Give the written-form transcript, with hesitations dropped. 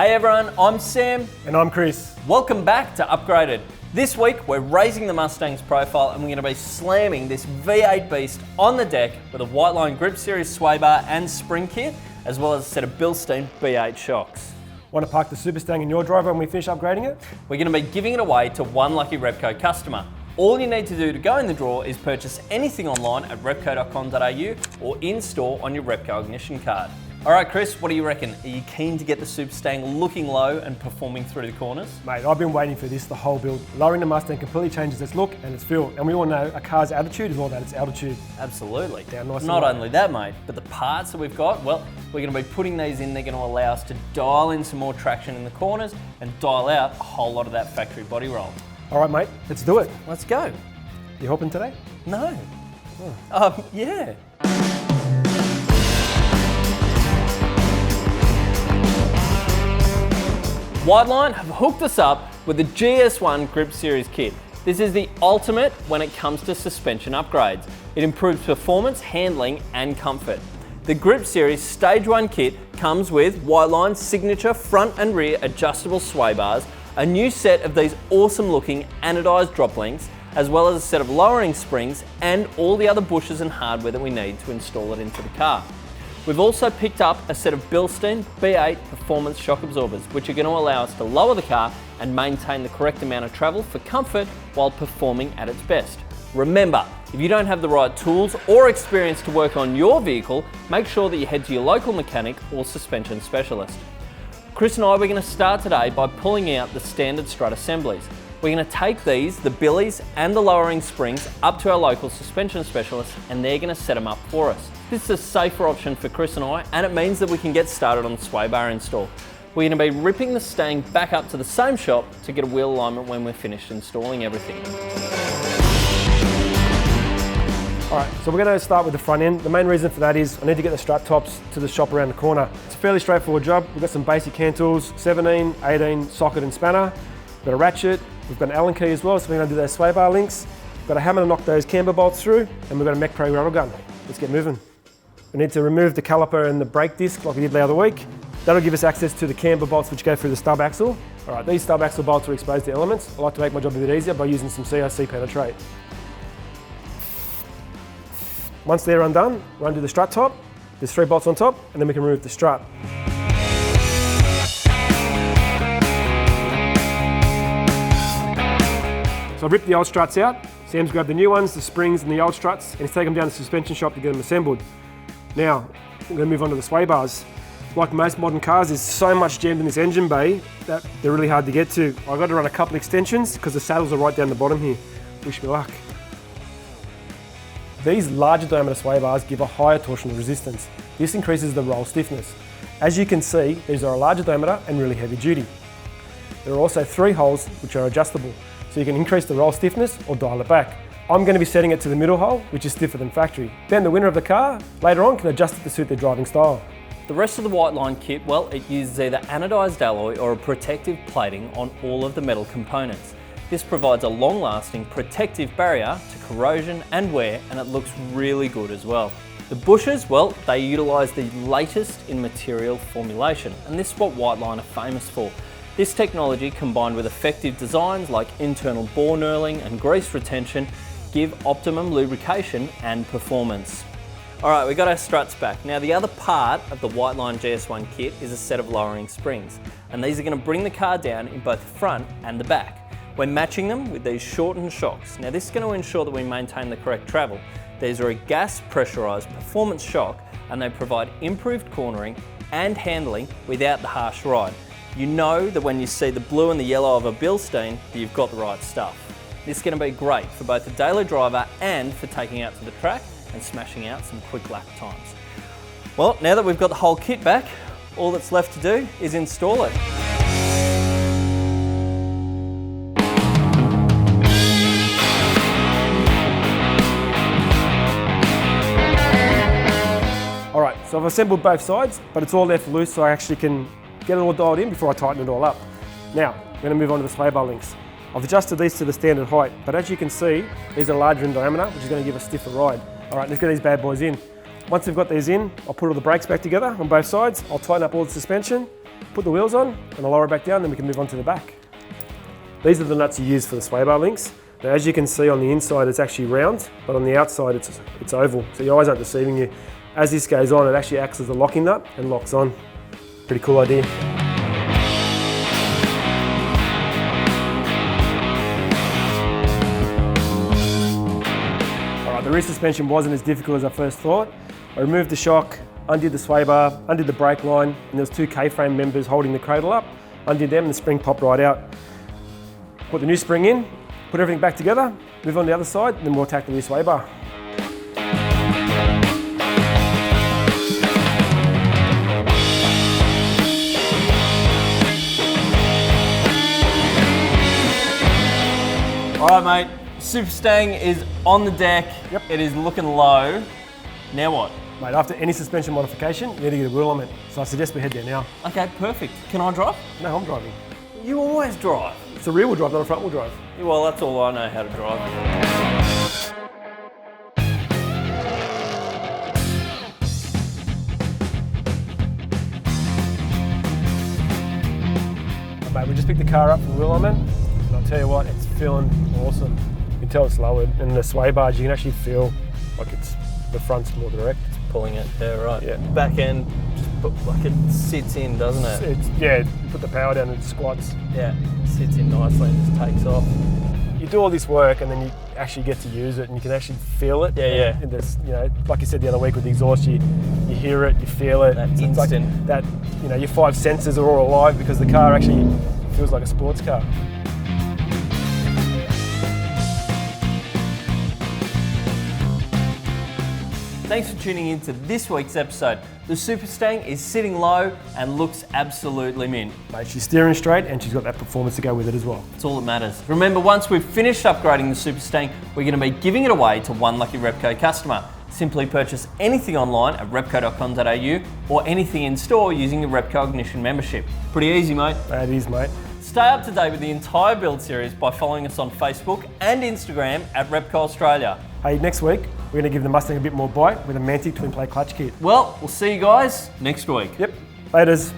Hey everyone, I'm Sam. And I'm Chris. Welcome back to Upgraded. This week we're raising the Mustang's profile and we're going to be slamming this V8 beast on the deck with a Whiteline Grip Series Swaybar and spring kit, as well as a set of Bilstein B8 shocks. Want to park the SuperStang in your driveway when we finish upgrading it? We're going to be giving it away to one lucky Repco customer. All you need to do to go in the draw is purchase anything online at repco.com.au or in store on your Repco ignition card. All right, Chris, what do you reckon? Are you keen to get the SuperStang looking low and performing through the corners? Mate, I've been waiting for this the whole build. Lowering the Mustang completely changes its look and its feel. And we all know a car's attitude is all about its altitude. Absolutely. Down nice. Not only that, mate, but the parts that we've got, well, we're going to be putting these in. They're going to allow us to dial in some more traction in the corners and dial out a whole lot of that factory body roll. All right, mate, let's do it. Let's go. You helping today? No. Oh. Yeah. Whiteline have hooked us up with the GS1 Grip Series kit. This is the ultimate when it comes to suspension upgrades. It improves performance, handling, and comfort. The Grip Series Stage 1 kit comes with Whiteline's signature front and rear adjustable sway bars, a new set of these awesome looking anodised drop links, as well as a set of lowering springs and all the other bushes and hardware that we need to install it into the car. We've also picked up a set of Bilstein B8 performance shock absorbers, which are going to allow us to lower the car and maintain the correct amount of travel for comfort while performing at its best. Remember, if you don't have the right tools or experience to work on your vehicle, make sure that you head to your local mechanic or suspension specialist. Chris and I, we're going to start today by pulling out the standard strut assemblies. We're going to take these, the billies and the lowering springs, up to our local suspension specialist and they're going to set them up for us. This is a safer option for Chris and I, and it means that we can get started on the Swaybar install. We're going to be ripping the Stang back up to the same shop to get a wheel alignment when we're finished installing everything. All right, so we're going to start with the front end. The main reason for that is I need to get the strut tops to the shop around the corner. It's a fairly straightforward job. We've got some basic hand tools, 17, 18, socket and spanner. We've got a ratchet, we've got an Allen key as well, so we're going to do those Swaybar links. We've got a hammer to knock those camber bolts through, and we've got a Mech Pro rattle gun. Let's get moving. We need to remove the caliper and the brake disc like we did the other week. That'll give us access to the camber bolts which go through the stub axle. All right, these stub axle bolts are exposed to elements. I like to make my job a bit easier by using some CRC penetrate. Once they're undone, we'll undo the strut top. There's 3 bolts on top, and then we can remove the strut. So I've ripped the old struts out. Sam's grabbed the new ones, the springs and the old struts, and he's taken them down to the suspension shop to get them assembled. Now, I'm going to move on to the sway bars. Like most modern cars, there's so much jammed in this engine bay that they're really hard to get to. I've got to run a couple extensions because the saddles are right down the bottom here. Wish me luck. These larger diameter sway bars give a higher torsional resistance. This increases the roll stiffness. As you can see, these are a larger diameter and really heavy duty. There are also 3 holes which are adjustable, so you can increase the roll stiffness or dial it back. I'm going to be setting it to the middle hole, which is stiffer than factory. Then the winner of the car, later on, can adjust it to suit their driving style. The rest of the Whiteline kit, well, it uses either anodised alloy or a protective plating on all of the metal components. This provides a long-lasting protective barrier to corrosion and wear, and it looks really good as well. The bushes, well, they utilise the latest in material formulation, and this is what Whiteline are famous for. This technology, combined with effective designs like internal bore knurling and grease retention, give optimum lubrication and performance. All right, we got our struts back. Now the other part of the Whiteline GS1 kit is a set of lowering springs, and these are going to bring the car down in both the front and the back. We're matching them with these shortened shocks. Now this is going to ensure that we maintain the correct travel. These are a gas pressurized performance shock, and they provide improved cornering and handling without the harsh ride. You know that when you see the blue and the yellow of a Bilstein, that you've got the right stuff. This is going to be great for both a daily driver and for taking out to the track and smashing out some quick lap times. Well, now that we've got the whole kit back, all that's left to do is install it. All right, so I've assembled both sides, but it's all left loose so I actually can get it all dialed in before I tighten it all up. Now, I'm going to move on to the sway bar links. I've adjusted these to the standard height, but as you can see, these are larger in diameter, which is going to give a stiffer ride. All right, let's get these bad boys in. Once we've got these in, I'll put all the brakes back together on both sides, I'll tighten up all the suspension, put the wheels on and I'll lower it back down, then we can move on to the back. These are the nuts you use for the Swaybar links. Now, as you can see on the inside, it's actually round, but on the outside, it's oval. So your eyes aren't deceiving you. As this goes on, it actually acts as a locking nut and locks on. Pretty cool idea. All right, the rear suspension wasn't as difficult as I first thought. I removed the shock, undid the sway bar, undid the brake line, and there was 2 K-frame members holding the cradle up. Undid them and the spring popped right out. Put the new spring in, put everything back together, move on to the other side, and then we'll attack the new sway bar. All right, mate. SuperStang is on the deck. Yep. It is looking low. Now what? Mate, after any suspension modification, you need to get a wheel alignment. So I suggest we head there now. Okay, perfect. Can I drive? No, I'm driving. You always drive. It's a rear wheel drive, not a front wheel drive. Yeah, well, that's all I know how to drive. Mate, we just picked the car up from the wheel alignment, and I'll tell you what, it's feeling awesome. You can tell it's lowered, and the sway bars, you can actually feel like the front's more direct. It's pulling it, yeah, right. Yeah. Back end, just like it sits in, doesn't it? Yeah, you put the power down and it squats. Yeah, sits in nicely and just takes off. You do all this work and then you actually get to use it and you can actually feel it. Yeah. And there's, like you said the other week with the exhaust, you hear it, you feel it. That it's instant. Like that, your 5 senses are all alive because the car actually feels like a sports car. Thanks for tuning in to this week's episode. The SuperStang is sitting low and looks absolutely mint. Mate, she's steering straight and she's got that performance to go with it as well. That's all that matters. Remember, once we've finished upgrading the SuperStang, we're going to be giving it away to one lucky Repco customer. Simply purchase anything online at repco.com.au or anything in store using your Repco Ignition membership. Pretty easy, mate. That is, mate. Stay up to date with the entire build series by following us on Facebook and Instagram at Repco Australia. Hey, next week, we're going to give the Mustang a bit more bite with a Mantic twin plate clutch kit. Well, we'll see you guys next week. Yep, laters.